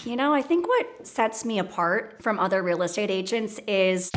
I think what sets me apart from other real estate agents is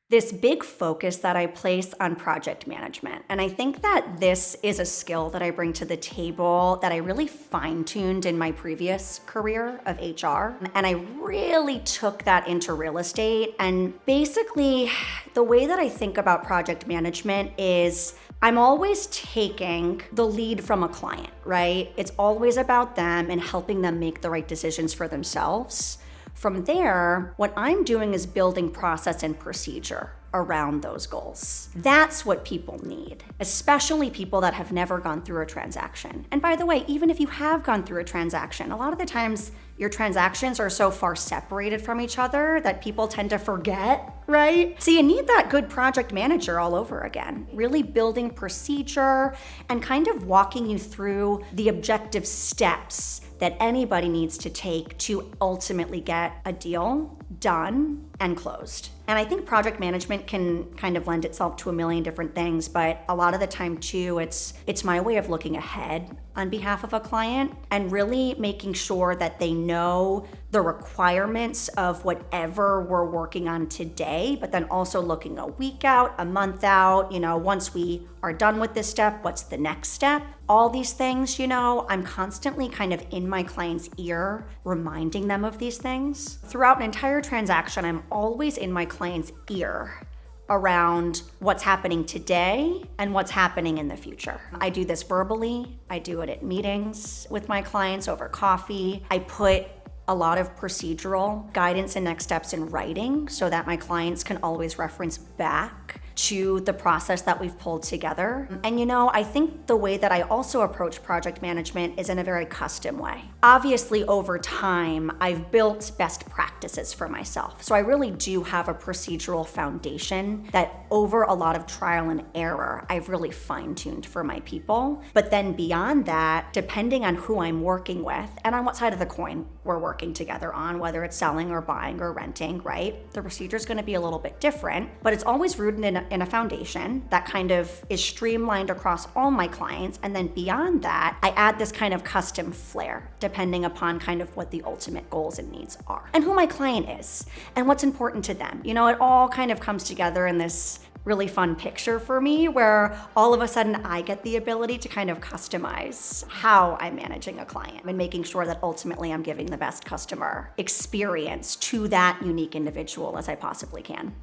this big focus that I place on project management. And I think that this is a skill that I bring to the table that I really fine-tuned in my previous career of HR. And I really took that into real estate. And basically, the way that I think about project management is I'm always taking the lead from a client, right? It's always about them and helping them make the right decisions for themselves. From there, what I'm doing is building process and procedure around those goals. That's what people need, especially people that have never gone through a transaction. And by the way, even if you have gone through a transaction, a lot of the times your transactions are so far separated from each other that people tend to forget, right? So you need that good project manager all over again, really building procedure and kind of walking you through the objective steps that anybody needs to take to ultimately get a deal done and closed. And I think project management can kind of lend itself to a million different things, but a lot of the time too, it's my way of looking ahead on behalf of a client and really making sure that they know the requirements of whatever we're working on today, but then also looking a week out, a month out, once we are done with this step, what's the next step? All these things, I'm constantly kind of in my client's ear, reminding them of these things. Throughout an entire transaction, I'm always in my client's ear around what's happening today and what's happening in the future. I do this verbally. I do it at meetings with my clients over coffee. I put a lot of procedural guidance and next steps in writing so that my clients can always reference back to the process that we've pulled together. And I think the way that I also approach project management is in a very custom way. Obviously, over time, I've built best practices for myself. So I really do have a procedural foundation that over a lot of trial and error, I've really fine-tuned for my people. But then beyond that, depending on who I'm working with and on what side of the coin we're working together on, whether it's selling or buying or renting, right? The procedure is going to be a little bit different, but it's always rooted in a foundation that kind of is streamlined across all my clients. And then beyond that, I add this kind of custom flair, depending upon kind of what the ultimate goals and needs are and who my client is and what's important to them. It all kind of comes together in this really fun picture for me where all of a sudden I get the ability to kind of customize how I'm managing a client and making sure that ultimately I'm giving the best customer experience to that unique individual as I possibly can.